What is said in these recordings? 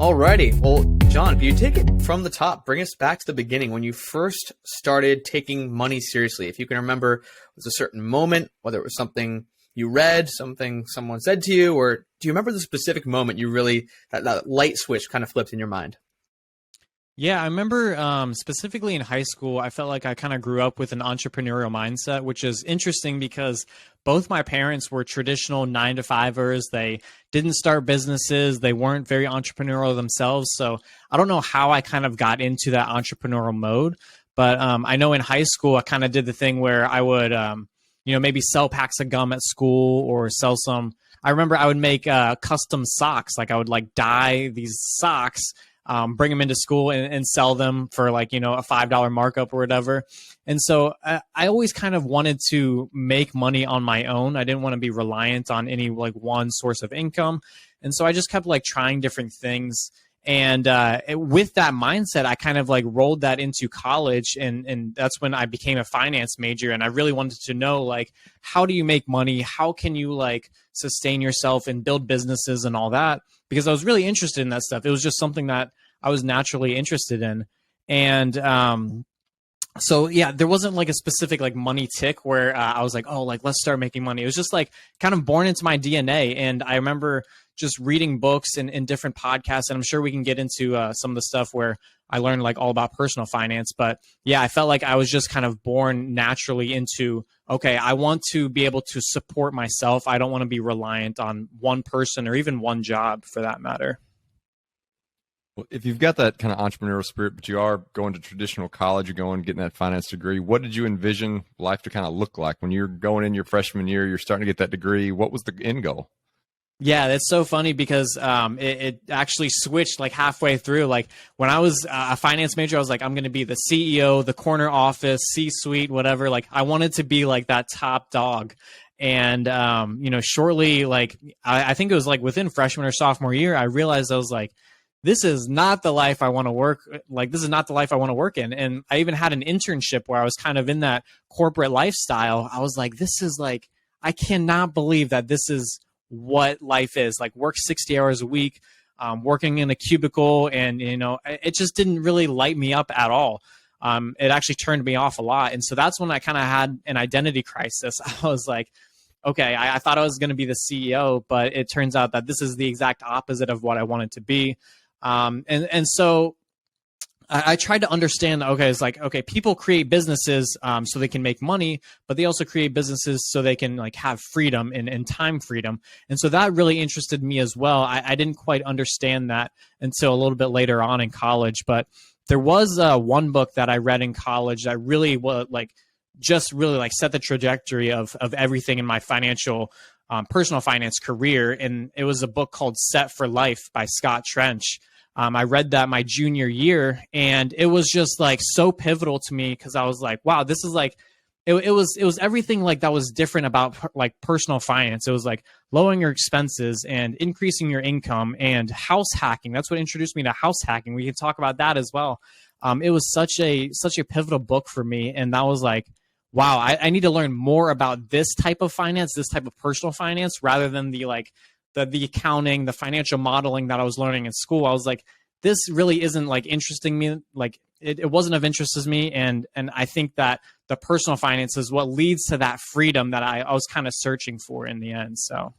Alrighty. Well, John, if you take it from the top, bring us back to the beginning when you first started taking money seriously. If you can remember, was a certain moment, whether it was something you read, something someone said to you, or do you remember the specific moment you really, that light switch kind of flipped in your mind? Yeah, I remember specifically in high school, I felt like I kind of grew up with an entrepreneurial mindset, which is interesting because both my parents were traditional 9-to-5ers. They didn't start businesses. They weren't very entrepreneurial themselves. So I don't know how I kind of got into that entrepreneurial mode. But I know in high school, I kind of did the thing where I would, maybe sell packs of gum at school or sell some. I remember I would make custom socks. Like I would like dye these socks, bring them into school and sell them for like, a $5 markup or whatever. And so I always kind of wanted to make money on my own. I didn't want to be reliant on any like one source of income. And so I just kept like trying different things. And with that mindset, I kind of like rolled that into college. And that's when I became a finance major. And I really wanted to know, like, how do you make money? How can you like sustain yourself and build businesses and all that? Because I was really interested in that stuff. It was just something that I was naturally interested in. And so, yeah, there wasn't like a specific like money tick where I was like, oh, like, let's start making money. It was just like kind of born into my DNA. And I remember just reading books and different podcasts. And I'm sure we can get into some of the stuff where I learned like all about personal finance. But yeah, I felt like I was just kind of born naturally into, okay, I want to be able to support myself. I don't want to be reliant on one person or even one job for that matter. Well, if you've got that kind of entrepreneurial spirit, but you are going to traditional college, you're going getting that finance degree, what did you envision life to kind of look like when you're going in your freshman year, you're starting to get that degree? What was the end goal? Yeah, that's so funny because it actually switched like halfway through. Like when I was a finance major, I was like, I'm going to be the CEO, the corner office, C-suite, whatever. Like I wanted to be like that top dog. And, shortly, like I think it was like within freshman or sophomore year, I realized I was like, this is not the life I want to work. Like, this is not the life I want to work in. And I even had an internship where I was kind of in that corporate lifestyle. I was like, this is like, I cannot believe that this is what life is. Like work 60 hours a week, working in a cubicle. And, it just didn't really light me up at all. It actually turned me off a lot. And so that's when I kind of had an identity crisis. I was like, okay, I thought I was going to be the CEO, but it turns out that this is the exact opposite of what I wanted to be. So I tried to understand, okay, it's like, okay, people create businesses so they can make money, but they also create businesses so they can like have freedom and time freedom. And so that really interested me as well. I didn't quite understand that until a little bit later on in college, but there was one book that I read in college that really was like, just really like set the trajectory of everything in my personal finance career. And it was a book called Set for Life by Scott Trench. I read that my junior year, and it was just like so pivotal to me because I was like, wow, this is like, it was everything like that was different about like personal finance. It was like lowering your expenses and increasing your income and house hacking. That's what introduced me to house hacking. We can talk about that as well. It was such a pivotal book for me. And that was like, wow, I need to learn more about this type of finance, this type of personal finance, rather than the accounting, the financial modeling that I was learning in school. I was like, this really isn't like interesting me. Like it wasn't of interest to me. And I think that the personal finance is what leads to that freedom that I was kind of searching for in the end. So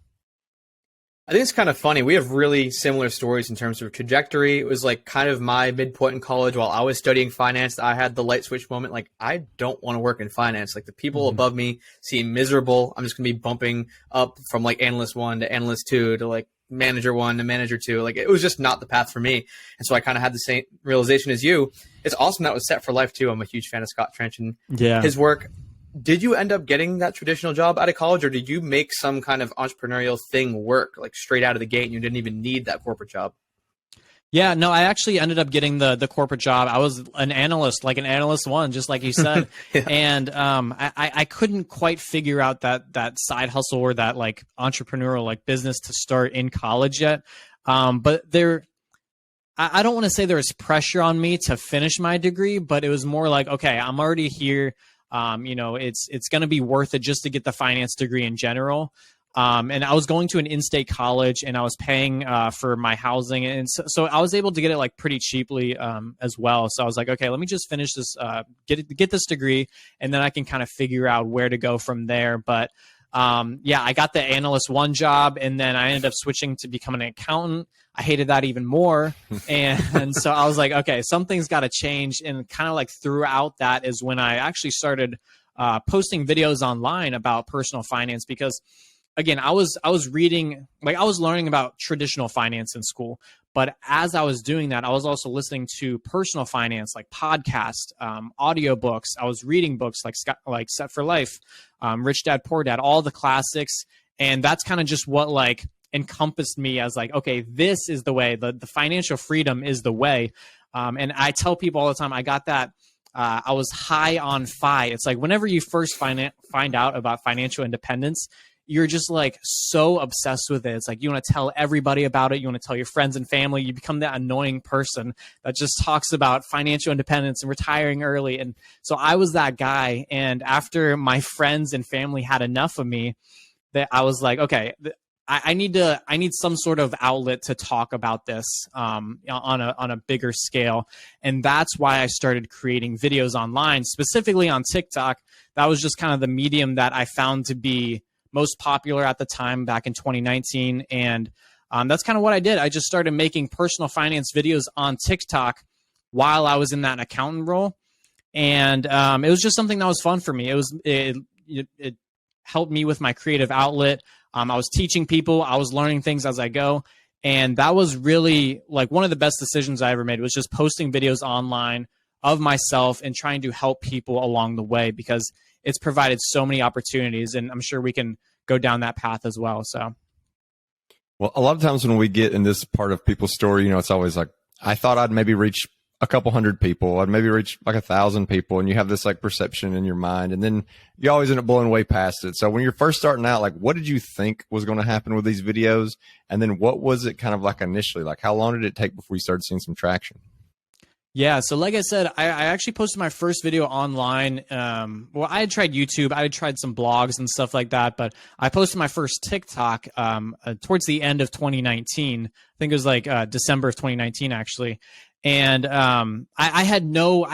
I think it's kind of funny. We have really similar stories in terms of trajectory. It was like kind of my midpoint in college while I was studying finance. I had the light switch moment. Like, I don't want to work in finance. Like the people above me seem miserable. I'm just going to be bumping up from like analyst 1 to analyst 2 to like manager 1 to manager 2. Like it was just not the path for me. And so I kind of had the same realization as you. It's awesome that was Set for Life too. I'm a huge fan of Scott Trench and his work. Did you end up getting that traditional job out of college, or did you make some kind of entrepreneurial thing work like straight out of the gate and you didn't even need that corporate job? Yeah, no, I actually ended up getting the corporate job. I was an analyst, like an analyst 1, just like you said. Yeah. And I couldn't quite figure out that side hustle or that like entrepreneurial like business to start in college yet. But I don't want to say there was pressure on me to finish my degree, but it was more like, okay, I'm already here. It's going to be worth it just to get the finance degree in general. And I was going to an in-state college, and I was paying for my housing, and so I was able to get it like pretty cheaply as well. So I was like, okay, let me just finish this, get this degree, and then I can kind of figure out where to go from there. But yeah, I got the analyst one job, and then I ended up switching to becoming an accountant. I hated that even more, and so I was like, okay, something's got to change. And kind of like throughout that is when I actually started posting videos online about personal finance, because again, I was reading, like I was learning about traditional finance in school, but as I was doing that, I was also listening to personal finance, like podcasts, audiobooks. I was reading books like Set for Life, Rich Dad, Poor Dad, all the classics. And that's kind of just what like encompassed me as like, okay, this is the way, the financial freedom is the way. And I tell people all the time, I got that. I was high on FI. It's like whenever you first find out about financial independence, you're just like so obsessed with it. It's like you want to tell everybody about it. You want to tell your friends and family. You become that annoying person that just talks about financial independence and retiring early. And so I was that guy. And after my friends and family had enough of me, that I was like, okay, I need some sort of outlet to talk about this on a bigger scale. And that's why I started creating videos online, specifically on TikTok. That was just kind of the medium that I found to be most popular at the time back in 2019. And that's kind of what I did. I just started making personal finance videos on TikTok while I was in that accountant role. And it was just something that was fun for me. It helped me with my creative outlet. I was teaching people, I was learning things as I go. And that was really like one of the best decisions I ever made, was just posting videos online of myself and trying to help people along the way, because it's provided so many opportunities, and I'm sure we can go down that path as well. So, well, a lot of times when we get in this part of people's story, it's always like, I thought I'd maybe reach a couple hundred people. I'd maybe reach like 1,000 people, and you have this like perception in your mind, and then you always end up blowing way past it. So when you're first starting out, like what did you think was going to happen with these videos? And then what was it kind of like initially? Like how long did it take before you started seeing some traction? Yeah, so like I said, I actually posted my first video online. Well, I had tried YouTube, I had tried some blogs and stuff like that, but I posted my first TikTok towards the end of 2019. I think it was like December of 2019, actually. And I had no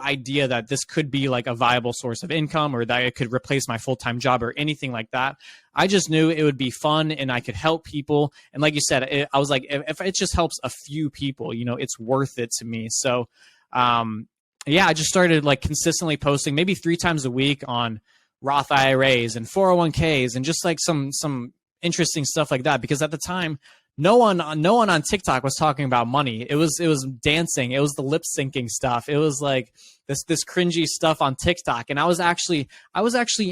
idea that this could be like a viable source of income, or that it could replace my full-time job or anything like that. I just knew it would be fun and I could help people. And like you said, I was like, if it just helps a few people, it's worth it to me. So yeah, I just started like consistently posting maybe 3 times a week on Roth IRAs and 401ks and just like some interesting stuff like that, because at the time, no one on TikTok was talking about money. It was dancing. It was the lip syncing stuff. It was like this cringy stuff on TikTok. And I was actually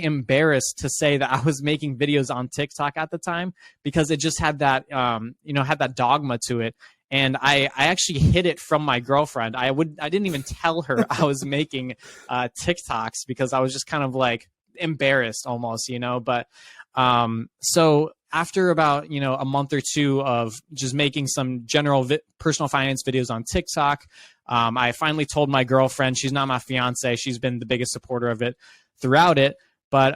embarrassed to say that I was making videos on TikTok at the time, because it just had that had that dogma to it. And I actually hid it from my girlfriend. I didn't even tell her I was making TikToks, because I was just kind of like embarrassed almost, but so after about, a month or two of just making some general personal finance videos on TikTok, I finally told my girlfriend. She's not my fiance. She's been the biggest supporter of it throughout it. But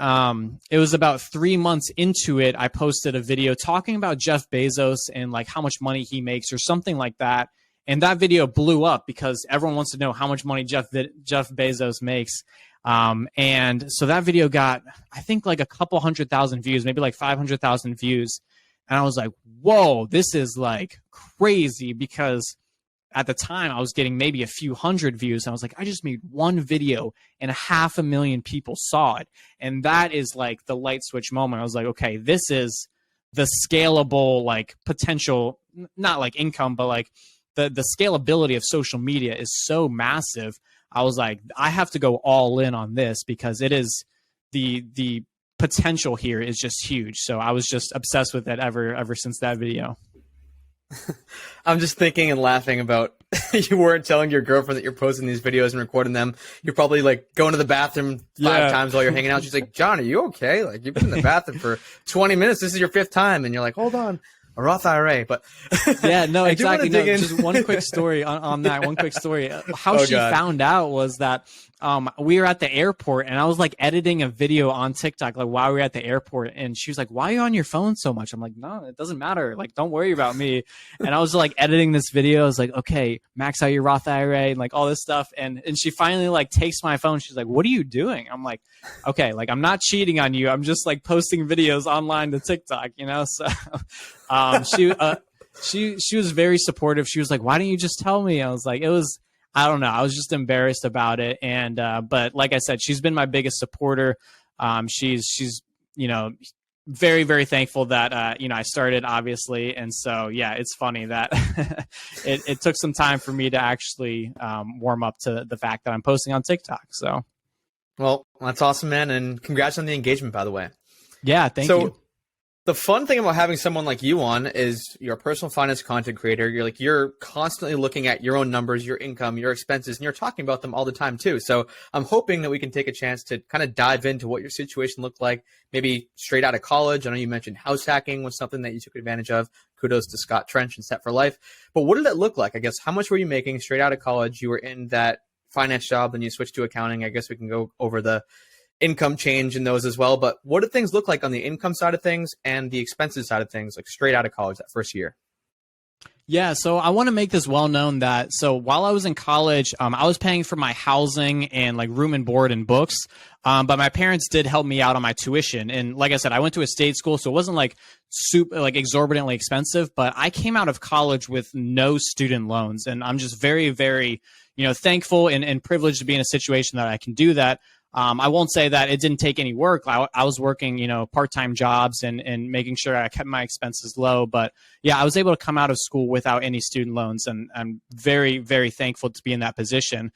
it was about 3 months into it, I posted a video talking about Jeff Bezos and like how much money he makes or something like that. And that video blew up because everyone wants to know how much money Jeff Bezos makes. And so that video got, I think, like a couple 100,000 views, maybe like 500,000 views. And I was like, whoa, this is like crazy, because at the time I was getting maybe a few hundred views. And I was like, I just made one video and 500,000 people saw it. And that is like the light switch moment. I was like, okay, this is the scalable, like potential, not like income, but like the scalability of social media is so massive. I was like, I have to go all in on this, because it is the potential here is just huge. So I was just obsessed with it ever since that video. I'm just thinking and laughing about you weren't telling your girlfriend that you're posting these videos and recording them. You're probably like going to the bathroom 5 times while you're hanging out. She's like, John, are you okay? Like, you've been in the bathroom for 20 minutes. This is your 5th time. And you're like, hold on. a Roth IRA, but Yeah, no, I do want exactly. to No, dig in. just one quick story on that. One quick story. How Oh she God. found out was that we were at the airport and I was like editing a video on TikTok like while we were at the airport, and she was like, "Why are you on your phone so much?" I'm like, "No, it doesn't matter. Like, don't worry about me." And I was like editing this video. I was like, "Okay, max out your Roth IRA," and like all this stuff. And she finally like takes my phone. She's like, "What are you doing?" I'm like, "Okay, like I'm not cheating on you. I'm just like posting videos online to TikTok, you know." So she was very supportive. She was like, "Why didn't you just tell me?" I was like, I don't know. I was just embarrassed about it. And but like I said, she's been my biggest supporter. She's you know, very, very thankful that I started, obviously. And so yeah, it's funny that it took some time for me to actually warm up to the fact that I'm posting on TikTok. So Well, that's awesome, man, and congrats on the engagement, by the way. yeah, thank So you. the fun thing about having someone like you on is you're a personal finance content creator. You're constantly looking at your own numbers, your income, your expenses, and you're talking about them all the time too. So I'm hoping that we can take a chance to kind of dive into what your situation looked like, maybe straight out of college. I know you mentioned house hacking was something that you took advantage of. Kudos to Scott Trench and Set for Life. But what did that look like? I guess how much were you making straight out of college? You were in that finance job, then you switched to accounting. I guess we can go over the income change in those as well. But what did things look like on the income side of things and the expenses side of things, like straight out of college that first year? Yeah, so I want to make this well known that so while I was in college, I was paying for my housing and like room and board and books, but my parents did help me out on my tuition. And like I said, I went to a state school, so it wasn't like super like exorbitantly expensive. But I came out of college with no student loans, and I'm just very, very thankful and privileged to be in a situation that I can do that. I won't say that it didn't take any work. I was working, part-time jobs and making sure I kept my expenses low. But yeah, I was able to come out of school without any student loans, and I'm very, very thankful to be in that position.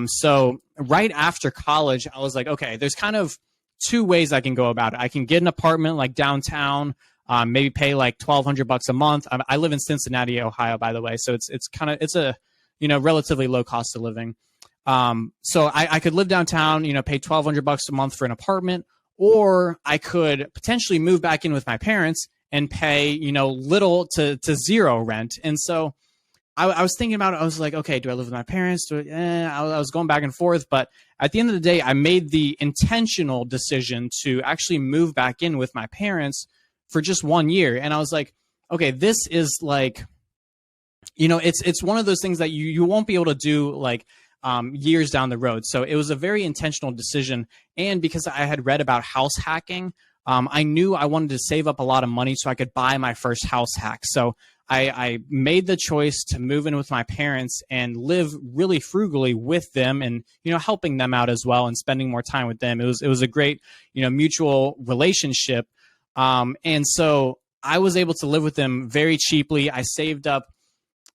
So right after college, I was like, okay, there's kind of two ways I can go about it. I can get an apartment like downtown, maybe pay like $1,200 a month. I live in Cincinnati, Ohio, by the way, so it's a relatively low cost of living. So I could live downtown, pay $1,200 a month for an apartment, or I could potentially move back in with my parents and pay, little to zero rent. And so I was thinking about it. I was like, okay, do I live with my parents? I was going back and forth. But at the end of the day, I made the intentional decision to actually move back in with my parents for just 1 year. And I was like, okay, this is like, it's one of those things that you won't be able to do like years down the road. So it was a very intentional decision. And because I had read about house hacking, I knew I wanted to save up a lot of money so I could buy my first house hack. So I made the choice to move in with my parents and live really frugally with them, and helping them out as well and spending more time with them. It was a great mutual relationship, and so I was able to live with them very cheaply. I saved up.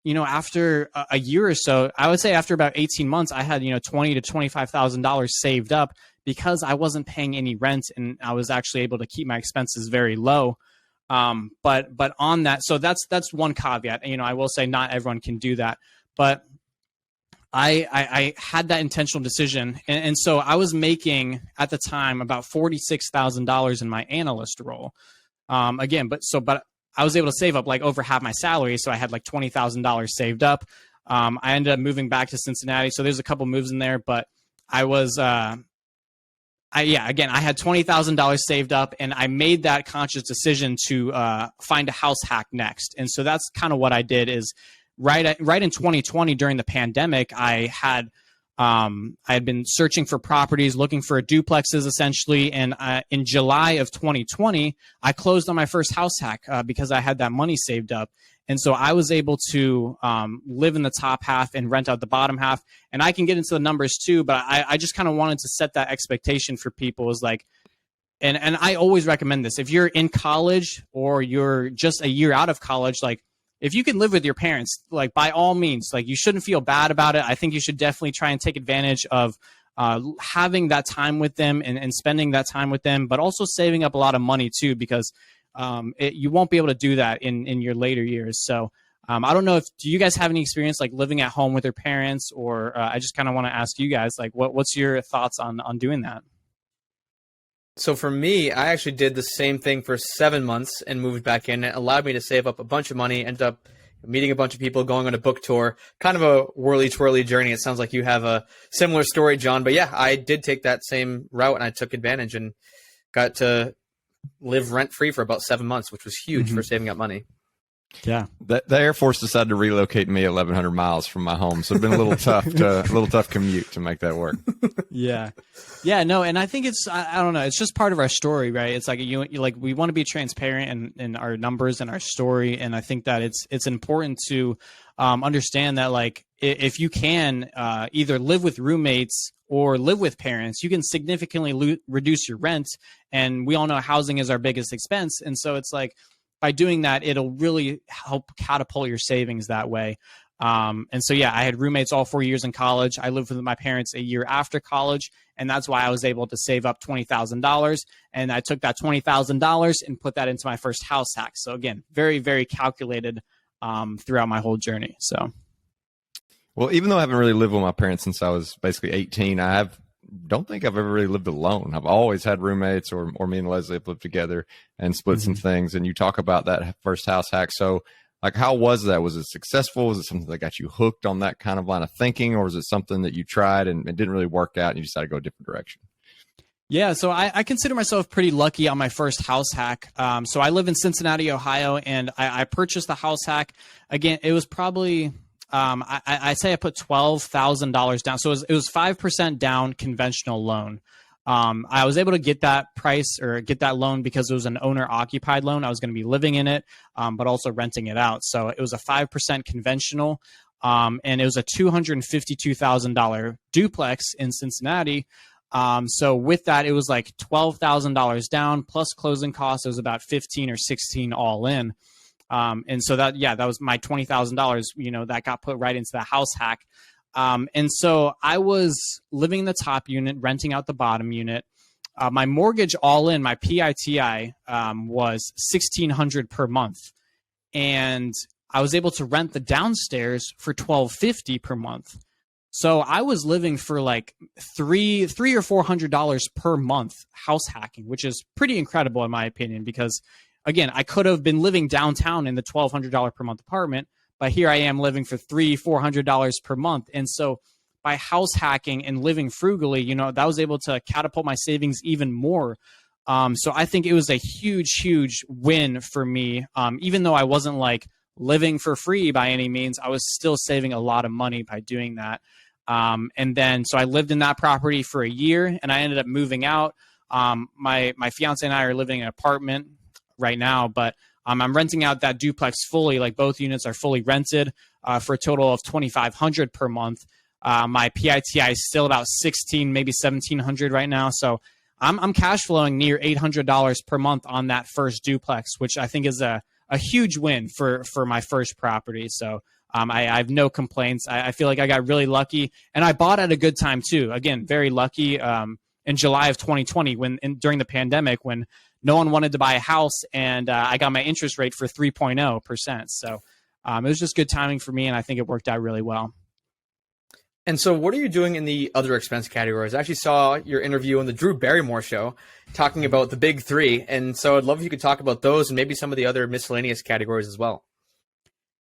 After a year or so, I would say after about 18 months, I had, $20,000 to $25,000 saved up because I wasn't paying any rent, and I was actually able to keep my expenses very low. But on that, so that's one caveat. I will say not everyone can do that, but I had that intentional decision, and so I was making at the time about $46,000 in my analyst role. But I was able to save up like over half my salary, so I had like $20,000 saved up. I ended up moving back to Cincinnati, so there's a couple moves in there, but I was, I had $20,000 saved up, and I made that conscious decision to find a house hack next. And so that's kind of what I did. Is right in 2020 during the pandemic, I had been searching for properties, looking for duplexes essentially. And in July of 2020, I closed on my first house hack because I had that money saved up. And so I was able to live in the top half and rent out the bottom half. And I can get into the numbers too, but I just kind of wanted to set that expectation for people. Is like, and I always recommend this. If you're in college or you're just a year out of college, like, if you can live with your parents, like by all means, like you shouldn't feel bad about it. I think you should definitely try and take advantage of having that time with them and spending that time with them, but also saving up a lot of money too, because you won't be able to do that in your later years. So I don't know do you guys have any experience like living at home with your parents, or I just kind of want to ask you guys, like, what's your thoughts on doing that? So for me, I actually did the same thing for 7 months and moved back in. It allowed me to save up a bunch of money, ended up meeting a bunch of people, going on a book tour, kind of a whirly twirly journey. It sounds like you have a similar story, John. But yeah, I did take that same route and I took advantage and got to live rent free for about 7 months, which was huge for saving up money. Yeah. The Air Force decided to relocate me 1,100 miles from my home, so it's been a little tough commute to make that work. Yeah. Yeah, no, and I think it's, I don't know, it's just part of our story, right? It's like like we want to be transparent in our numbers and our story, and I think that it's important to understand that, like, if you can either live with roommates or live with parents, you can significantly reduce your rent, and we all know housing is our biggest expense, and so it's like, by doing that, it'll really help catapult your savings that way. And so, yeah, I had roommates all 4 years in college. I lived with my parents a year after college, and that's why I was able to save up $20,000. And I took that $20,000 and put that into my first house hack. So again, very, very calculated throughout my whole journey. So, well, even though I haven't really lived with my parents since I was basically 18, don't think I've ever really lived alone. I've always had roommates, or me and Leslie have lived together and split some things. And you talk about that first house hack. So, like, how was that? Was it successful? Was it something that got you hooked on that kind of line of thinking, or was it something that you tried and it didn't really work out and you decided to go a different direction? Yeah, so I consider myself pretty lucky on my first house hack. So I live in Cincinnati, Ohio, and I purchased the house hack. Again, it was probably I say I put $12,000 down. So it was 5% down conventional loan. I was able to get that price or get that loan because it was an owner occupied loan. I was going to be living in it, but also renting it out. So it was a 5% conventional, and it was a $252,000 duplex in Cincinnati. So with that, it was like $12,000 down plus closing costs. It was about 15 or 16 all in. And so that was my $20,000, that got put right into the house hack. And so I was living in the top unit, renting out the bottom unit. My mortgage all in, my PITI, was $1,600 per month. And I was able to rent the downstairs for $1,250 per month. So I was living for like $300 or $400 per month house hacking, which is pretty incredible in my opinion, because again, I could have been living downtown in the $1,200 per month apartment, but here I am living for $300-$400 per month. And so by house hacking and living frugally, that was able to catapult my savings even more. So I think it was a huge, huge win for me. Even though I wasn't like living for free by any means, I was still saving a lot of money by doing that. And then, so I lived in that property for a year and I ended up moving out. My fiance and I are living in an apartment right now, but I'm renting out that duplex fully. Like both units are fully rented for a total of $2,500 per month. My PITI is still about 16, maybe 1,700 right now. So I'm cash flowing near $800 per month on that first duplex, which I think is a huge win for my first property. So I have no complaints. I feel like I got really lucky, and I bought at a good time too. Again, very lucky. In July of 2020, during the pandemic, when no one wanted to buy a house, and I got my interest rate for 3.0%. So it was just good timing for me, and I think it worked out really well. And so what are you doing in the other expense categories? I actually saw your interview on the Drew Barrymore show talking about the big three. And so I'd love if you could talk about those and maybe some of the other miscellaneous categories as well.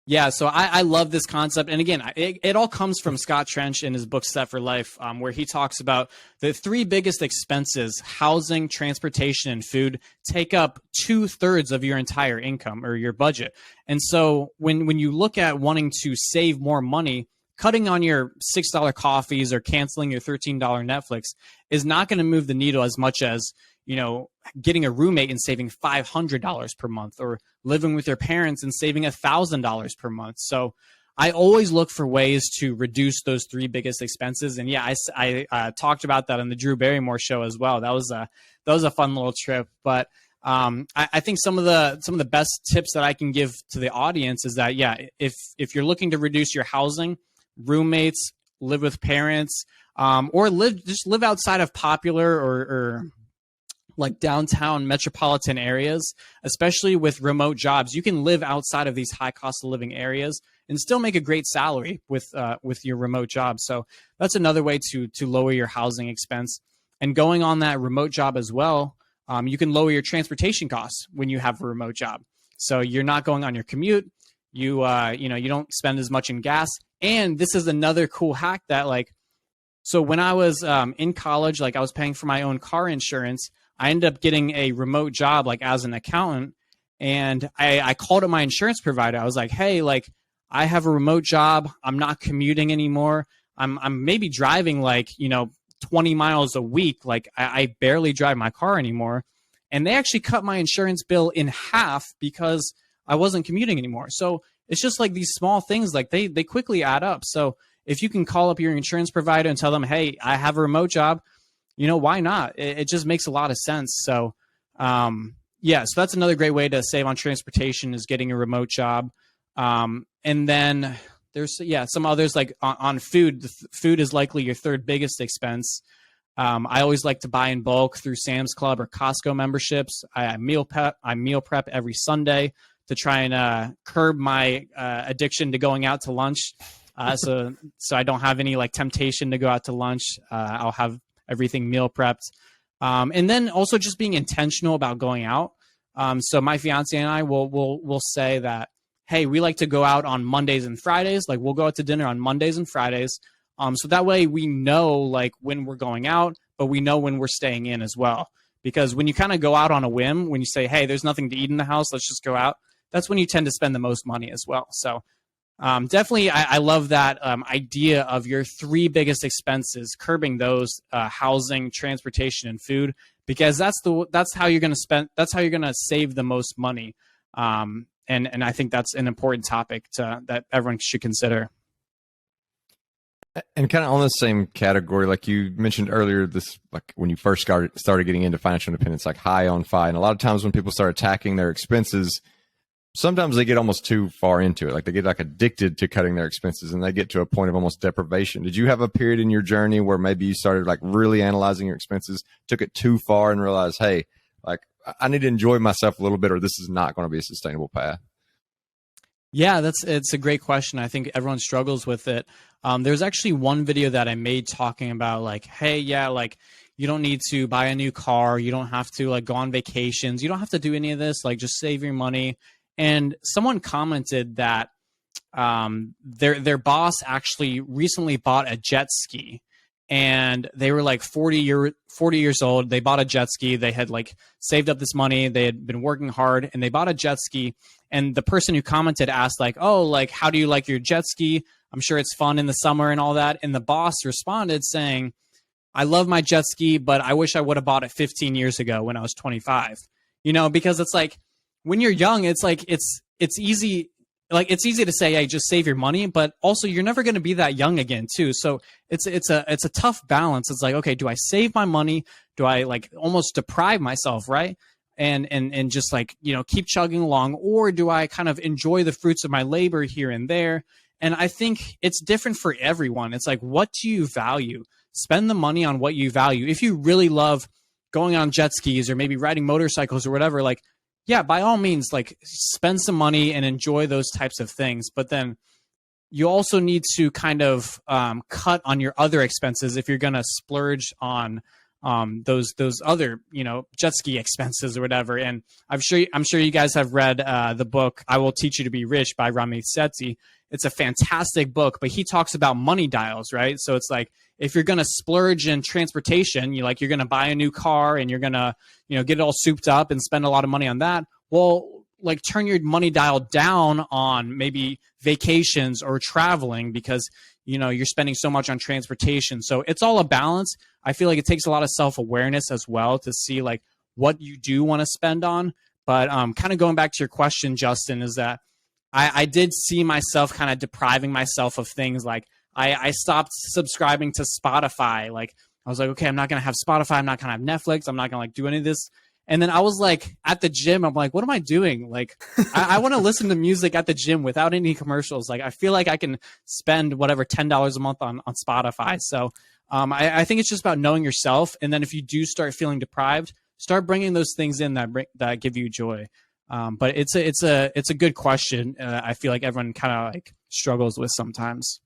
Yeah, so I love this concept. And again, it all comes from Scott Trench in his book, Set for Life, where he talks about the three biggest expenses: housing, transportation, and food take up 2/3 of your entire income or your budget. And so when you look at wanting to save more money, cutting on your $6 coffees or canceling your $13 Netflix is not going to move the needle as much as, getting a roommate and saving $500 per month, or living with your parents and saving $1,000 per month. So I always look for ways to reduce those three biggest expenses. And yeah, I talked about that on the Drew Barrymore show as well. That was a fun little trip. But I think some of the best tips that I can give to the audience is that, yeah, if you're looking to reduce your housing, roommates, live with parents, or live outside of popular or like downtown metropolitan areas, especially with remote jobs, you can live outside of these high cost of living areas and still make a great salary with your remote job. So that's another way to lower your housing expense. And going on that remote job as well, you can lower your transportation costs when you have a remote job. So you're not going on your commute. You you don't spend as much in gas. And this is another cool hack that like, so when I was in college, like I was paying for my own car insurance, I ended up getting a remote job like as an accountant. And I called up my insurance provider. I was like, hey, like I have a remote job. I'm not commuting anymore. I'm maybe driving like, 20 miles a week. Like I barely drive my car anymore. And they actually cut my insurance bill in half because I wasn't commuting anymore. So it's just like these small things, like they quickly add up. So if you can call up your insurance provider and tell them, hey, I have a remote job, why not? It just makes a lot of sense. So, yeah, so that's another great way to save on transportation is getting a remote job. And then there's, some others like on food. Food is likely your third biggest expense. I always like to buy in bulk through Sam's Club or Costco memberships. I meal prep every Sunday to try and curb my addiction to going out to lunch. So I don't have any like temptation to go out to lunch. I'll have everything meal prepped. And then also just being intentional about going out. So my fiance and I will say that, hey, we like to go out on Mondays and Fridays. Like we'll go out to dinner on Mondays and Fridays. So that way we know like when we're going out, but we know when we're staying in as well. Because when you kind of go out on a whim, when you say, hey, there's nothing to eat in the house, let's just go out, that's when you tend to spend the most money as well. So definitely, I love that idea of your three biggest expenses, curbing those: housing, transportation, and food, because that's how you're going to spend. That's how you're going to save the most money. And I think that's an important topic that everyone should consider. And kind of on the same category, like you mentioned earlier, this like when you first started getting into financial independence, like high on FI, and a lot of times when people start attacking their expenses, sometimes they get almost too far into it. Like they get like addicted to cutting their expenses and they get to a point of almost deprivation. Did you have a period in your journey where maybe you started like really analyzing your expenses, took it too far and realized, hey, like I need to enjoy myself a little bit or this is not going to be a sustainable path? Yeah, it's a great question. I think everyone struggles with it. There's actually one video that I made talking about like, hey, yeah, like you don't need to buy a new car. You don't have to like go on vacations. You don't have to do any of this. Like just save your money. And someone commented that their boss actually recently bought a jet ski, and they were like 40 years old. They bought a jet ski. They had like saved up this money. They had been working hard, and they bought a jet ski. And the person who commented asked like, "Oh, like how do you like your jet ski? I'm sure it's fun in the summer and all that." And the boss responded saying, "I love my jet ski, but I wish I would have bought it 15 years ago when I was 25." Because it's like, when you're young, it's like it's easy. Like it's easy to say, hey, just save your money, but also you're never going to be that young again, too. So it's a tough balance. It's like, okay, do I save my money? Do I like almost deprive myself, right? And just like keep chugging along, or do I kind of enjoy the fruits of my labor here and there? And I think it's different for everyone. It's like, what do you value? Spend the money on what you value. If you really love going on jet skis or maybe riding motorcycles or whatever, like, yeah, by all means, like spend some money and enjoy those types of things. But then you also need to kind of cut on your other expenses if you're going to splurge on those other jet ski expenses or whatever. And I'm sure you guys have read the book "I Will Teach You to Be Rich" by Ramit Sethi. It's a fantastic book, but he talks about money dials, right? So it's like, if you're going to splurge in transportation, you're going to buy a new car and you're going to, get it all souped up and spend a lot of money on that. Well, like turn your money dial down on maybe vacations or traveling because, you're spending so much on transportation. So it's all a balance. I feel like it takes a lot of self-awareness as well to see like what you do want to spend on. But kind of going back to your question, Justin, is that I did see myself kind of depriving myself of things. Like I stopped subscribing to Spotify. Like I was like, okay, I'm not going to have Spotify. I'm not going to have Netflix. I'm not going to like do any of this. And then I was like at the gym, I'm like, what am I doing? Like I want to listen to music at the gym without any commercials. Like I feel like I can spend whatever $10 a month on Spotify. So I think it's just about knowing yourself. And then if you do start feeling deprived, start bringing those things in that give you joy. But it's a good question. I feel like everyone kind of like struggles with sometimes.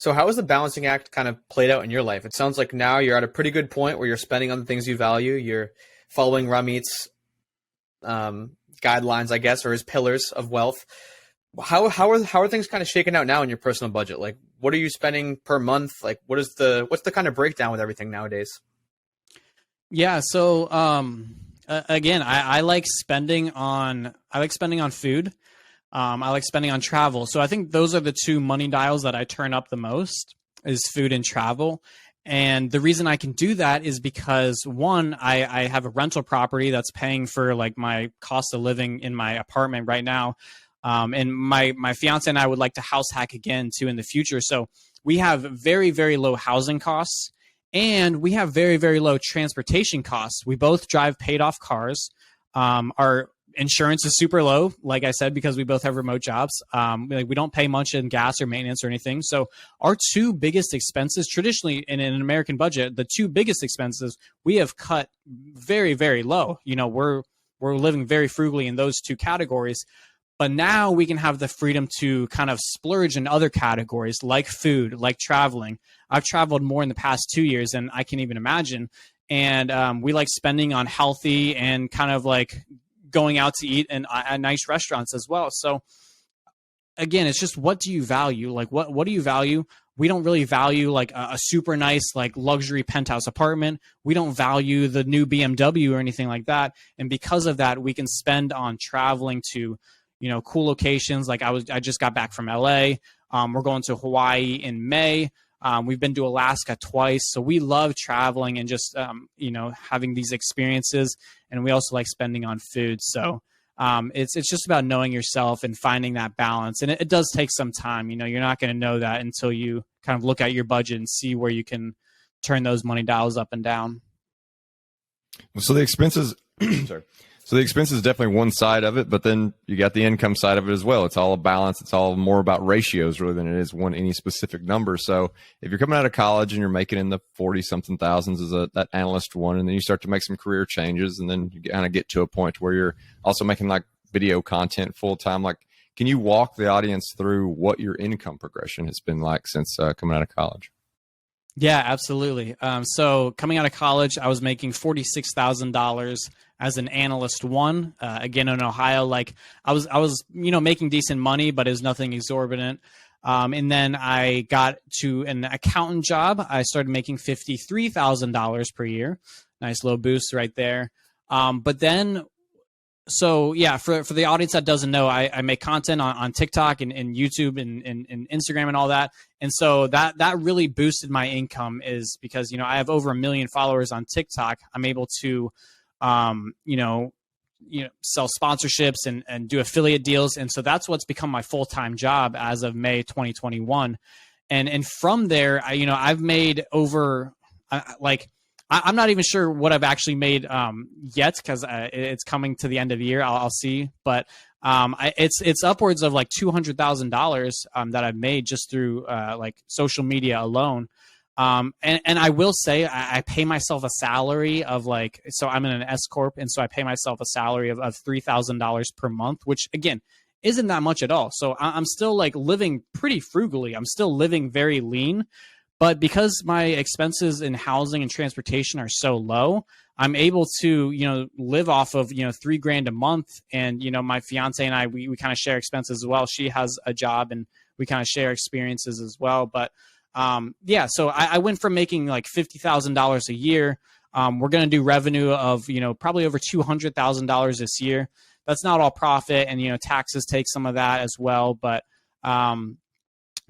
So how has the balancing act kind of played out in your life? It sounds like now you're at a pretty good point where you're spending on the things you value. You're following Ramit's guidelines, I guess, or his pillars of wealth. How are things kind of shaking out now in your personal budget? Like, what are you spending per month? Like, what's the kind of breakdown with everything nowadays? Yeah. So again, I like spending on food. I like spending on travel. So I think those are the two money dials that I turn up the most is food and travel. And the reason I can do that is because one, I have a rental property that's paying for like my cost of living in my apartment right now. And my fiance and I would like to house hack again too in the future. So we have very, very low housing costs and we have very, very low transportation costs. We both drive paid off cars. Our insurance is super low, like I said, because we both have remote jobs. We don't pay much in gas or maintenance or anything. So our two biggest expenses, traditionally in an American budget, the two biggest expenses we have cut very, very low. We're living very frugally in those two categories. But now we can have the freedom to kind of splurge in other categories like food, like traveling. I've traveled more in the past 2 years than I can even imagine. And we like spending on healthy and kind of like going out to eat in at nice restaurants as well. So again, it's just, what do you value? Like what do you value? We don't really value like a super nice, like luxury penthouse apartment. We don't value the new BMW or anything like that. And because of that, we can spend on traveling to, cool locations. Like I just got back from LA. We're going to Hawaii in May. We've been to Alaska twice. So we love traveling and just, having these experiences. And we also like spending on food. So it's just about knowing yourself and finding that balance. And it does take some time. You're not going to know that until you kind of look at your budget and see where you can turn those money dials up and down. So the expenses, sorry. So the expense is definitely one side of it, but then you got the income side of it as well. It's all a balance. It's all more about ratios really than it is any specific number. So if you're coming out of college and you're making in the 40 something thousands as that analyst one, and then you start to make some career changes, and then you kind of get to a point where you're also making like video content full time. Like, can you walk the audience through what your income progression has been like since coming out of college? Yeah, absolutely. So coming out of college, I was making $46,000 as an analyst one, again, in Ohio. Like I was, making decent money, but it was nothing exorbitant. And then I got to an accountant job. I started making $53,000 per year. Nice little boost right there. But then, so yeah, for the audience that doesn't know, I make content on TikTok and YouTube and Instagram and all that. And so that really boosted my income is because, I have over 1 million followers on TikTok. I'm able to, sell sponsorships and do affiliate deals. And so that's what's become my full-time job as of May 2021. And from there, I've made over I'm not even sure what I've actually made yet because it's coming to the end of the year. I'll see, but it's upwards of like $200,000 that I've made just through like social media alone. And I will say I pay myself a salary of so I'm in an S corp, and so I pay myself a salary of $3,000 per month, which again isn't that much at all. So I'm still like living pretty frugally. I'm still living very lean. But because my expenses in housing and transportation are so low, I'm able to, live off of, $3,000 a month. And, my fiance and I, we kind of share expenses as well. She has a job and we kind of share experiences as well. But so I went from making like $50,000 a year. We're going to do revenue of, probably over $200,000 this year. That's not all profit. And, taxes take some of that as well. But,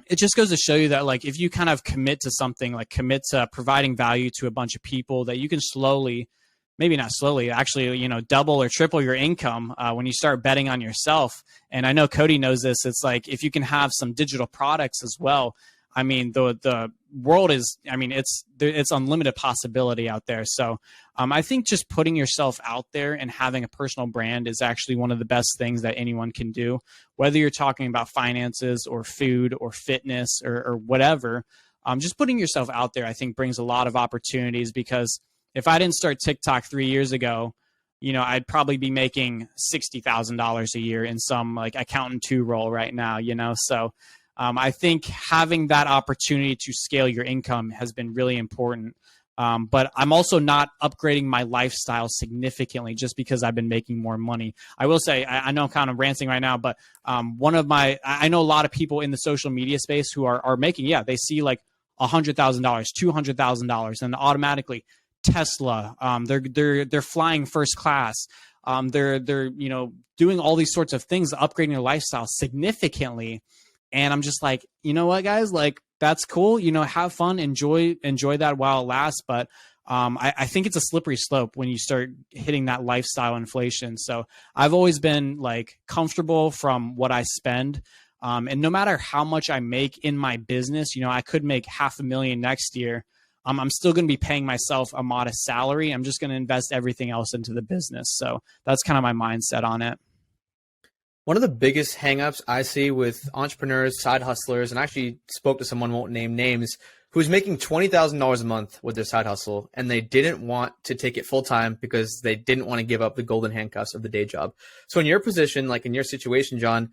it just goes to show you that like if you kind of commit to something, like commit to providing value to a bunch of people, that you can slowly, maybe not slowly, actually, double or triple your income when you start betting on yourself. And I know Cody knows this. It's like if you can have some digital products as well. I mean, the world is, it's unlimited possibility out there. So I think just putting yourself out there and having a personal brand is actually one of the best things that anyone can do, whether you're talking about finances or food or fitness or whatever. Just putting yourself out there, I think, brings a lot of opportunities, because if I didn't start TikTok 3 years ago, I'd probably be making $60,000 a year in some like accountant 2 role right now, So I think having that opportunity to scale your income has been really important. But I'm also not upgrading my lifestyle significantly just because I've been making more money. I will say, I know I'm kind of ranting right now, but I know a lot of people in the social media space who are making, they see like $100,000, $200,000, and automatically Tesla. They're flying first class. They're doing all these sorts of things, upgrading their lifestyle significantly. And I'm just like, you know what, guys, like that's cool. Have fun, enjoy that while it lasts. But I think it's a slippery slope when you start hitting that lifestyle inflation. So I've always been like comfortable from what I spend. And no matter how much I make in my business, I could make $500,000 next year. I'm still going to be paying myself a modest salary. I'm just going to invest everything else into the business. So that's kind of my mindset on it. One of the biggest hangups I see with entrepreneurs, side hustlers, and I actually spoke to someone, won't name names, who's making $20,000 a month with their side hustle, and they didn't want to take it full time because they didn't want to give up the golden handcuffs of the day job. So in your position, like in your situation, John,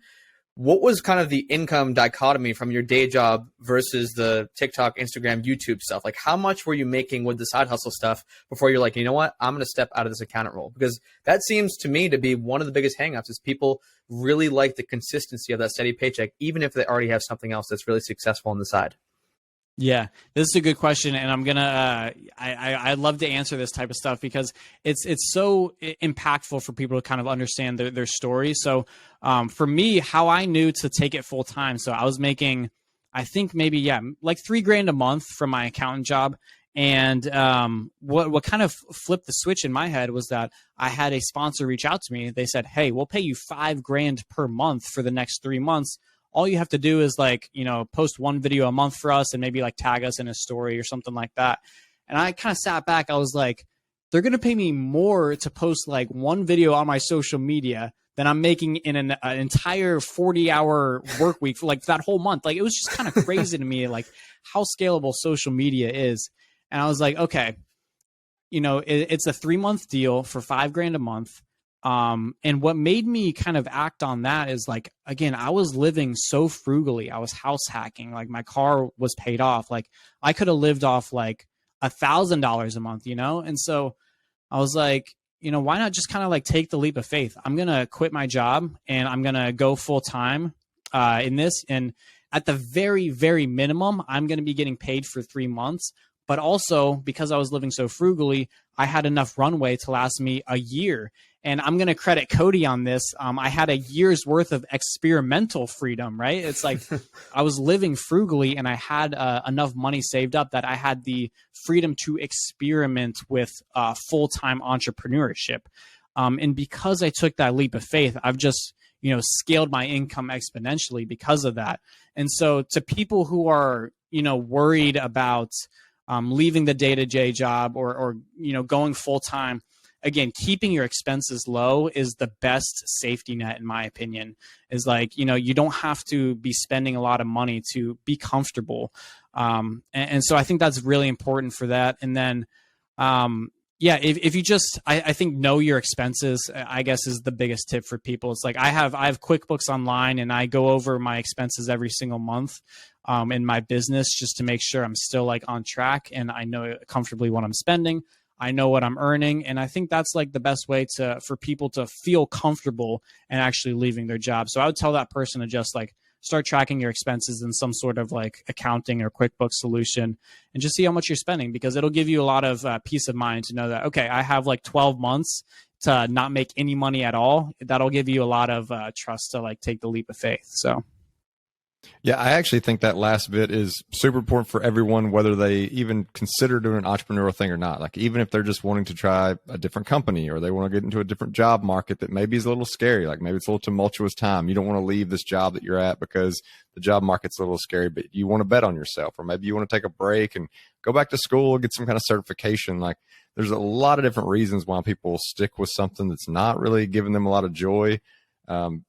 what was kind of the income dichotomy from your day job versus the TikTok, Instagram, YouTube stuff? Like how much were you making with the side hustle stuff before you're like, you know what, I'm going to step out of this accountant role? Because that seems to me to be one of the biggest hangups is people really like the consistency of that steady paycheck, even if they already have something else that's really successful on the side. Yeah, this is a good question, and I'm gonna. I love to answer this type of stuff because it's so impactful for people to kind of understand their story. So, for me, how I knew to take it full time. So I was making, I think maybe like $3,000 a month from my accountant job, and what kind of flipped the switch in my head was that I had a sponsor reach out to me. They said, "Hey, we'll pay you $5,000 per month for the next 3 months. All you have to do is like, post one video a month for us and maybe like tag us in a story or something like that." And I kind of sat back. I was like, they're going to pay me more to post like one video on my social media than I'm making in an entire 40-hour work week for like that whole month. Like it was just kind of crazy to me, like how scalable social media is. And I was like, okay, it's a 3-month deal for $5,000 a month. And what made me kind of act on that is like, again, I was living so frugally. I was house hacking. Like my car was paid off. Like I could have lived off like $1,000 a month, And so I was like, why not just kind of like take the leap of faith? I'm going to quit my job and I'm going to go full time, in this. And at the very, very minimum, I'm going to be getting paid for 3 months. But also because I was living so frugally, I had enough runway to last me a year. And I'm going to credit Cody on this. I had a year's worth of experimental freedom, right? It's like I was living frugally and I had enough money saved up that I had the freedom to experiment with full-time entrepreneurship. And because I took that leap of faith, I've just, scaled my income exponentially because of that. And so to people who are, worried about leaving the day-to-day job or going full-time, again, keeping your expenses low is the best safety net, in my opinion. Is like, you don't have to be spending a lot of money to be comfortable. And so I think that's really important for that. And then, if you just, I think know your expenses, I guess is the biggest tip for people. It's like, I have QuickBooks Online and I go over my expenses every single month in my business just to make sure I'm still like on track and I know comfortably what I'm spending. I know what I'm earning. And I think that's like the best way for people to feel comfortable and actually leaving their job. So I would tell that person to just like start tracking your expenses in some sort of like accounting or QuickBooks solution and just see how much you're spending, because it'll give you a lot of peace of mind to know that, okay, I have like 12 months to not make any money at all. That'll give you a lot of trust to like take the leap of faith. So. Yeah, I actually think that last bit is super important for everyone, whether they even consider doing an entrepreneurial thing or not. Like even if they're just wanting to try a different company or they want to get into a different job market that maybe is a little scary, like maybe it's a little tumultuous time. You don't want to leave this job that you're at because the job market's a little scary, but you want to bet on yourself, or maybe you want to take a break and go back to school, get some kind of certification. Like there's a lot of different reasons why people stick with something that's not really giving them a lot of joy.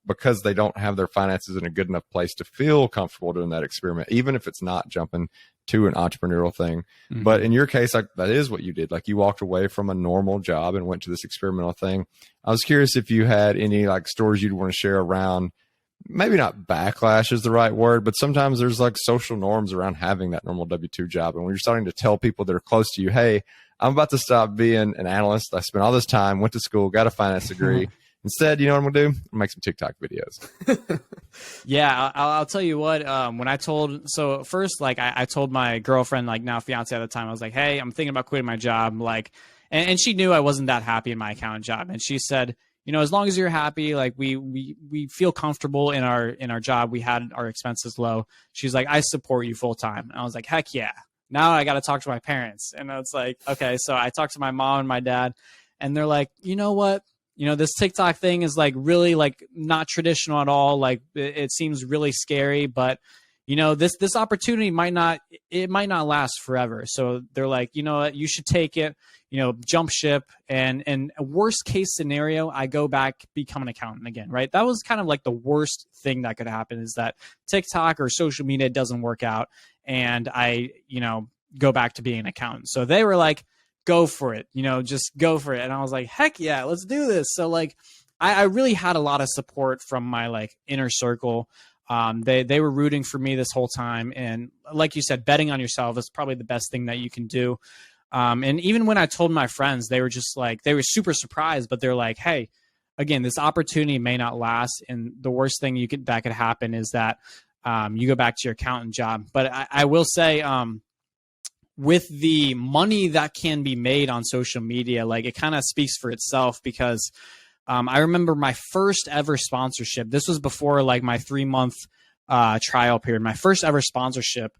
Because they don't have their finances in a good enough place to feel comfortable doing that experiment, even if it's not jumping to an entrepreneurial thing. Mm-hmm. But in your case, like that is what you did. Like you walked away from a normal job and went to this experimental thing. I was curious if you had any like stories you'd want to share around maybe not backlash is the right word, but sometimes there's like social norms around having that normal W-2 job. And when you're starting to tell people that are close to you, hey, I'm about to stop being an analyst. I spent all this time, went to school, got a finance degree. Instead, you know what I'm going to do? Make some TikTok videos. Yeah, I'll tell you what. When I told, so first, like I told my girlfriend, like now fiance at the time, I was like, hey, I'm thinking about quitting my job. Like, and she knew I wasn't that happy in my accounting job, and she said, you know, as long as you're happy, like we feel comfortable in our job. We had our expenses low. She's like, I support you full time. And I was like, heck yeah. Now I got to talk to my parents, and it's like, okay. So I talked to my mom and my dad, and they're like, you know what? You know, this TikTok thing is like really like not traditional at all. Like it seems really scary, but you know, this opportunity might not last forever. So they're like, you know what, you should take it, you know, jump ship, and a worst case scenario, I go back, become an accountant again, right? That was kind of like the worst thing that could happen, is that TikTok or social media doesn't work out and I, you know, go back to being an accountant. So they were like, go for it, you know, just go for it. And I was like, heck yeah, let's do this. So like, I really had a lot of support from my like inner circle. They were rooting for me this whole time. And like you said, betting on yourself is probably the best thing that you can do. And even when I told my friends, they were just like, they were super surprised, but they're like, hey, again, this opportunity may not last. And the worst thing that could happen is that you go back to your accountant job. But I will say, with the money that can be made on social media, like it kind of speaks for itself, because I remember my first ever sponsorship. This was before like my 3-month trial period. My first ever sponsorship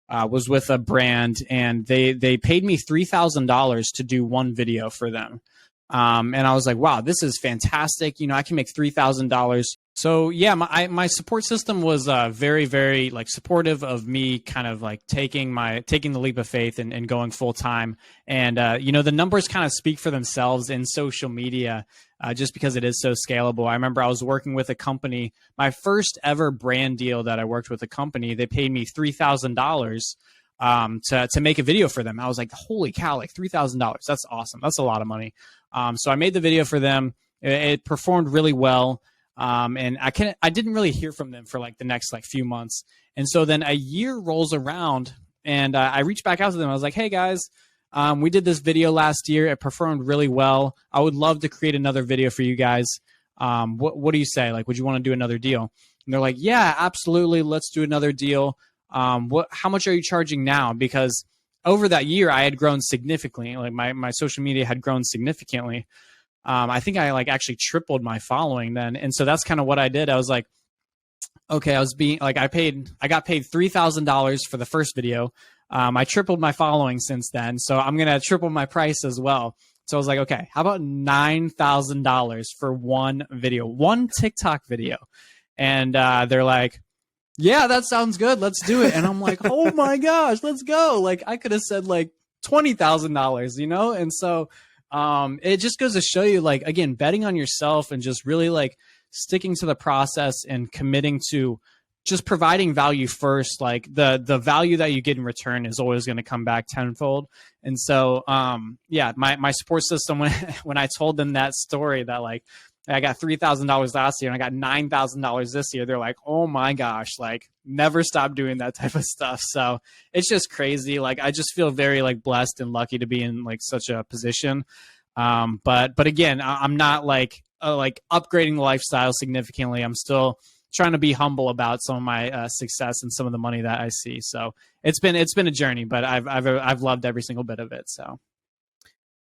was with a brand, and they paid me $3,000 to do one video for them. And I was like, wow, this is fantastic. You know, I can make $3,000. So yeah, my support system was very, very like supportive of me kind of like taking the leap of faith and going full time. And, you know, the numbers kind of speak for themselves in social media just because it is so scalable. I remember I was working with a company, my first ever brand deal that I worked with a company, they paid me $3,000 to make a video for them. I was like, holy cow, like $3,000. That's awesome. That's a lot of money. So I made the video for them. It performed really well. And I didn't really hear from them for like the next like few months. And so then a year rolls around, and I reached back out to them. I was like, hey guys, we did this video last year. It performed really well. I would love to create another video for you guys. What do you say? Like, would you want to do another deal? And they're like, yeah, absolutely. Let's do another deal. How much are you charging now? Because over that year I had grown significantly. Like my social media had grown significantly. I think I like actually tripled my following then. And so that's kind of what I did. I was like, okay, I got paid $3,000 for the first video. I tripled my following since then. So I'm going to triple my price as well. So I was like, okay, how about $9,000 for one video, one TikTok video? And they're like, yeah, that sounds good. Let's do it. And I'm like, oh my gosh, let's go. Like I could have said like $20,000, you know? And so it just goes to show you, like, again, betting on yourself and just really like sticking to the process and committing to just providing value first. Like the value that you get in return is always going to come back tenfold. And so, yeah, my support system, when I told them that story, that like I got $3,000 last year and I got $9,000 this year, they're like, oh my gosh, like never stop doing that type of stuff. So it's just crazy. Like, I just feel very like blessed and lucky to be in like such a position. But again, I'm not like upgrading the lifestyle significantly. I'm still trying to be humble about some of my success and some of the money that I see. So it's been a journey, but I've loved every single bit of it. So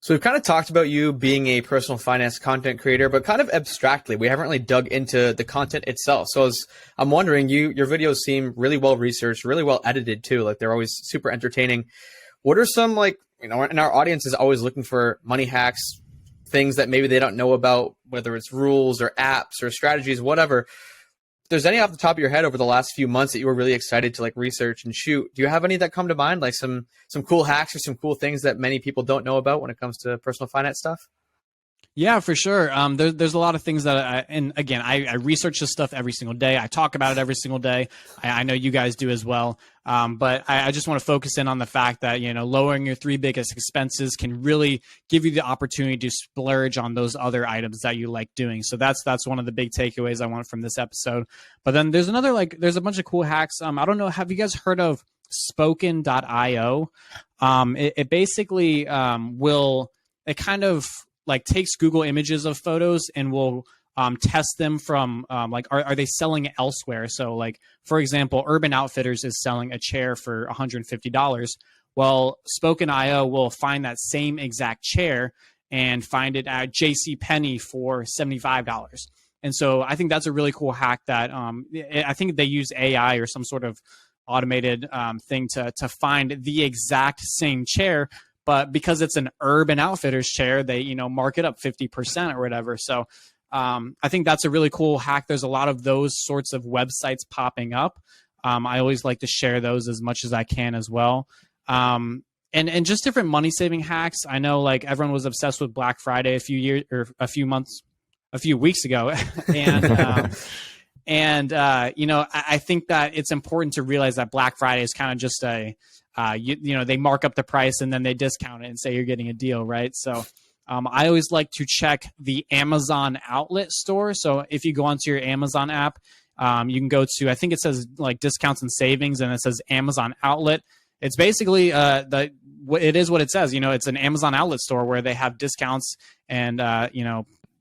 we've kind of talked about you being a personal finance content creator, but kind of abstractly. We haven't really dug into the content itself. So I'm wondering, your videos seem really well researched, really well edited too. Like they're always super entertaining. What are some, like, you know, and our audience is always looking for money hacks, things that maybe they don't know about, whether it's rules or apps or strategies, whatever. If there's any off the top of your head over the last few months that you were really excited to like research and shoot, do you have any that come to mind, like some cool hacks or some cool things that many people don't know about when it comes to personal finance stuff? Yeah, for sure. There's a lot of things that and again, I research this stuff every single day. I talk about it every single day. I know you guys do as well. But I just want to focus in on the fact that, lowering your three biggest expenses can really give you the opportunity to splurge on those other items that you like doing. So that's one of the big takeaways I want from this episode. But then there's another, there's a bunch of cool hacks. I don't know. Have you guys heard of spoken.io? It basically it kind of takes Google images of photos and will test them from are they selling elsewhere? So for example, Urban Outfitters is selling a chair for $150. Well, Spoken.io will find that same exact chair and find it at JCPenney for $75. And so I think that's a really cool hack that I think they use AI or some sort of automated thing to find the exact same chair. But because it's an Urban Outfitters chair, they, mark it up 50% or whatever. So I think that's a really cool hack. There's a lot of those sorts of websites popping up. I always like to share those as much as I can as well. And just different money saving hacks. I know everyone was obsessed with Black Friday a few weeks ago. And I think that it's important to realize that Black Friday is kind of just they mark up the price and then they discount it and say you're getting a deal, right? So I always like to check the Amazon outlet store. So if you go onto your Amazon app, you can go to, I think it says discounts and savings, and it says Amazon outlet. It's basically it is what it says. It's an Amazon outlet store where they have discounts and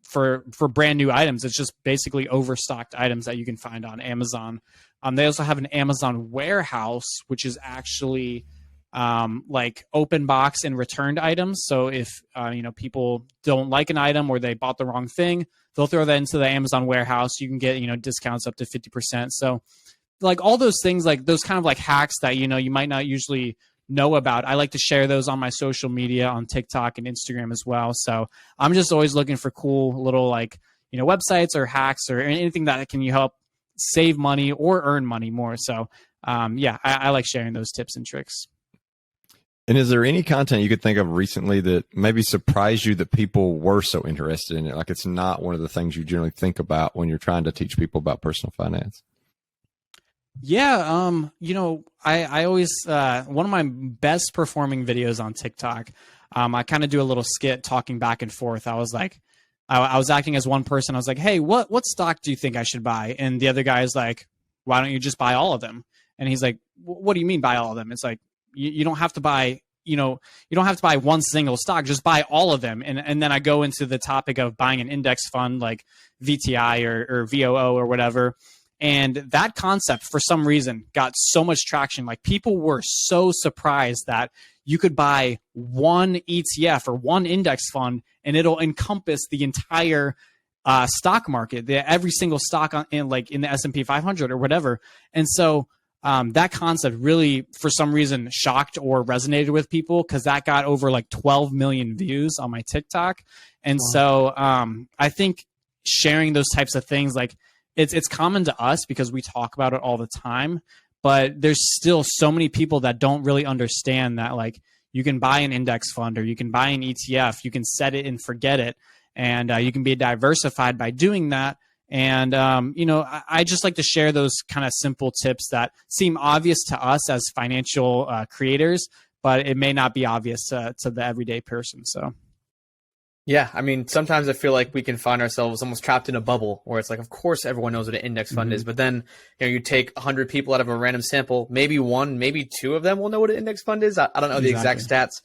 for brand new items. It's just basically overstocked items that you can find on Amazon. They also have an Amazon warehouse, which is actually open box and returned items. So if people don't like an item or they bought the wrong thing, they'll throw that into the Amazon warehouse. You can get discounts up to 50%. So all those things, those kind of hacks that you might not usually know about, I like to share those on my social media on TikTok and Instagram as well. So I'm just always looking for cool little websites or hacks or anything that can help save money or earn money more. So I like sharing those tips and tricks. And is there any content you could think of recently that maybe surprised you that people were so interested in it? It's not one of the things you generally think about when you're trying to teach people about personal finance. Yeah. I always, one of my best performing videos on TikTok, I kind of do a little skit talking back and forth. I was I was acting as one person. I was like, hey, what stock do you think I should buy? And the other guy is like, why don't you just buy all of them? And he's like, what do you mean buy all of them? It's like, you don't have to buy, you don't have to buy one single stock, just buy all of them. And then I go into the topic of buying an index fund like VTI or VOO or whatever. And that concept, for some reason, got so much traction. People were so surprised that you could buy one ETF or one index fund and it'll encompass the entire stock market, every single stock in the S&P 500 or whatever. And so that concept really, for some reason, shocked or resonated with people because that got over 12 million views on my TikTok. And so I think sharing those types of things, it's common to us because we talk about it all the time, but there's still so many people that don't really understand that you can buy an index fund or you can buy an ETF, you can set it and forget it, and you can be diversified by doing that. And I just like to share those kind of simple tips that seem obvious to us as financial creators, but it may not be obvious to the everyday person. So. Yeah, I mean, sometimes I feel like we can find ourselves almost trapped in a bubble where it's of course, everyone knows what an index fund is, but then you take 100 people out of a random sample, maybe one, maybe two of them will know what an index fund is. I don't know the exact stats,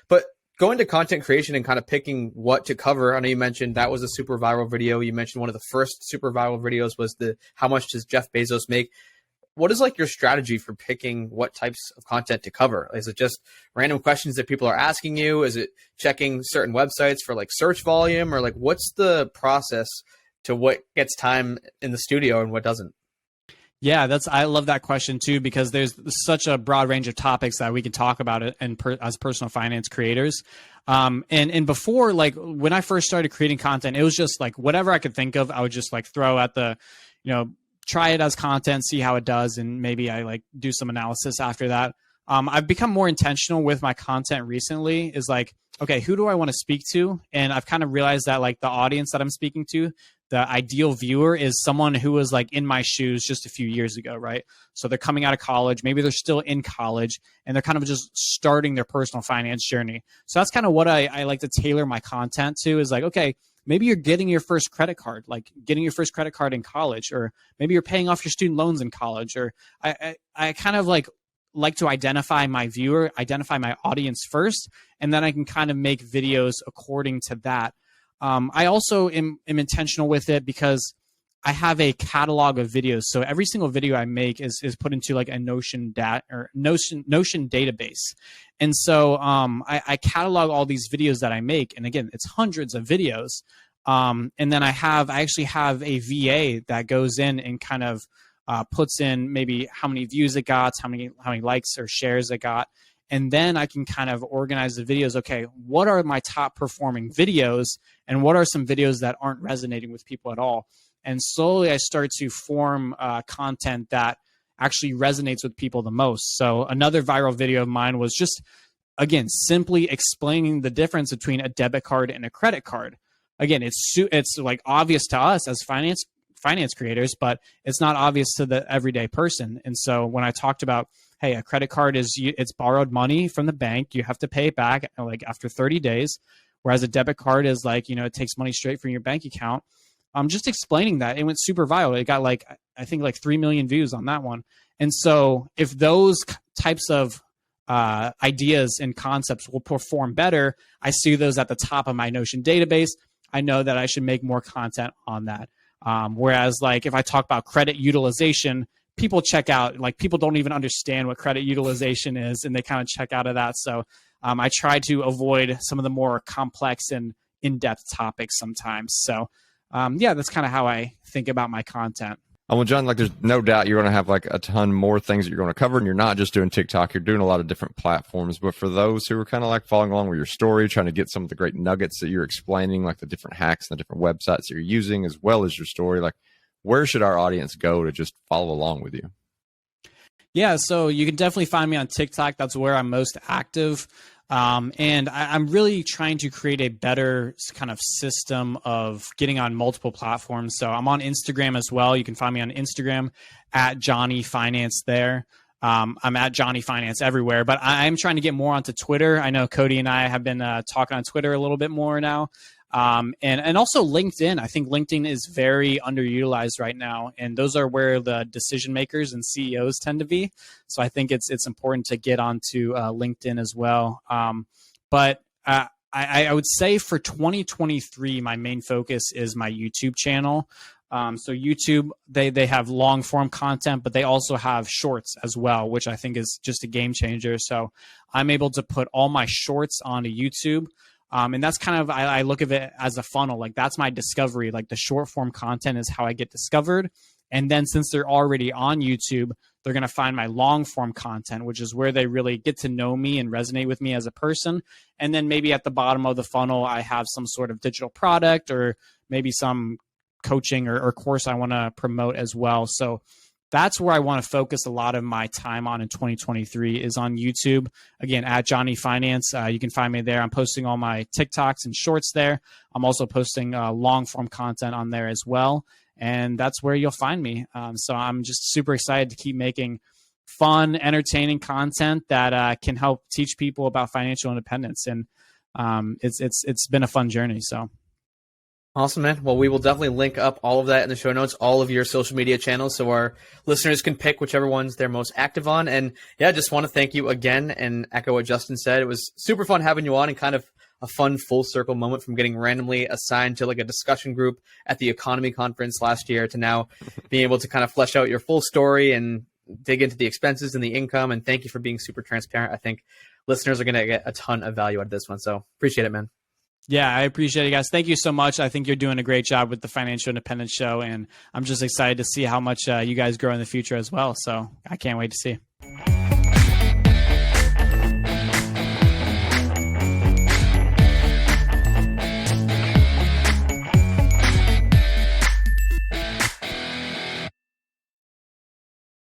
but going to content creation and kind of picking what to cover. I know you mentioned that was a super viral video. You mentioned one of the first super viral videos was how much does Jeff Bezos make? What is your strategy for picking what types of content to cover? Is it just random questions that people are asking you? Is it checking certain websites for search volume, or what's the process to what gets time in the studio and what doesn't? Yeah, I love that question too, because there's such a broad range of topics that we can talk about it as personal finance creators. And before, when I first started creating content, it was just whatever I could think of, I would just throw at the, try it as content, see how it does, and maybe I do some analysis after that. I've become more intentional with my content recently. Is like, okay, who do I want to speak to? And I've kind of realized that like the audience that I'm speaking to, the ideal viewer is someone who was like in my shoes just a few years ago, right? So they're coming out of college, maybe they're still in college, and they're kind of just starting their personal finance journey. So that's kind of what I like to tailor my content to, is like, okay, maybe you're getting your first credit card, like getting your first credit card in college, or maybe you're paying off your student loans in college, or I kind of like to identify my viewer, identify my audience first, and then I can kind of make videos according to that. I also am intentional with it because I have a catalog of videos. So every single video I make is put into like a Notion database. And so I catalog all these videos that I make. And again, it's hundreds of videos. And then I actually have a VA that goes in and kind of puts in maybe how many views it got, how many likes or shares it got. And then I can kind of organize the videos. Okay, what are my top performing videos, and what are some videos that aren't resonating with people at all? And slowly I start to form content that actually resonates with people the most. So another viral video of mine was just, again, simply explaining the difference between a debit card and a credit card. Again, it's like obvious to us as finance creators, but it's not obvious to the everyday person. And so when I talked about, hey, a credit card it's borrowed money from the bank, you have to pay it back like after 30 days, whereas a debit card is like, it takes money straight from your bank account. I'm just explaining that. It went super viral. It got like, I think like 3 million views on that one. And so if those types of ideas and concepts will perform better, I see those at the top of my Notion database. I know that I should make more content on that. Whereas like if I talk about credit utilization, people check out, like people don't even understand what credit utilization is, and they kind of check out of that. So I try to avoid some of the more complex and in-depth topics sometimes. So yeah, that's kind of how I think about my content. Well, John, like there's no doubt you're going to have like a ton more things that you're going to cover, and you're not just doing TikTok, you're doing a lot of different platforms. But for those who are kind of like following along with your story, trying to get some of the great nuggets that you're explaining, like the different hacks and the different websites that you're using, as well as your story, like where should our audience go to just follow along with you? Yeah, so you can definitely find me on TikTok. That's where I'm most active. And I'm really trying to create a better kind of system of getting on multiple platforms. So I'm on Instagram as well. You can find me on Instagram at Johnny Finance there. I'm at Johnny Finance everywhere, but I'm trying to get more onto Twitter. I know Cody and I have been talking on Twitter a little bit more now. And also LinkedIn. I think LinkedIn is very underutilized right now, and those are where the decision makers and CEOs tend to be. So I think it's important to get onto LinkedIn as well. But I would say for 2023, my main focus is my YouTube channel. So YouTube, they have long form content, but they also have shorts as well, which I think is just a game changer. So I'm able to put all my shorts onto YouTube. And that's kind of, I look at it as a funnel. Like that's my discovery. Like the short form content is how I get discovered. And then since they're already on YouTube, they're going to find my long form content, which is where they really get to know me and resonate with me as a person. And then maybe at the bottom of the funnel, I have some sort of digital product or maybe some coaching or course I want to promote as well. So that's where I want to focus a lot of my time on in 2023 is on YouTube. Again, at Johnny Finance. You can find me there. I'm posting all my TikToks and shorts there. I'm also posting long form content on there as well. And that's where you'll find me. So I'm just super excited to keep making fun, entertaining content that can help teach people about financial independence. And it's been a fun journey. So. Awesome, man. Well, we will definitely link up all of that in the show notes, all of your social media channels, so our listeners can pick whichever ones they're most active on. And yeah, just want to thank you again and echo what Justin said. It was super fun having you on and kind of a fun full circle moment from getting randomly assigned to like a discussion group at the economy conference last year to now being able to kind of flesh out your full story and dig into the expenses and the income. And thank you for being super transparent. I think listeners are going to get a ton of value out of this one. So appreciate it, man. Yeah, I appreciate it, guys. Thank you so much. I think you're doing a great job with the Financial Independence Show, and I'm just excited to see how much you guys grow in the future as well. So I can't wait to see.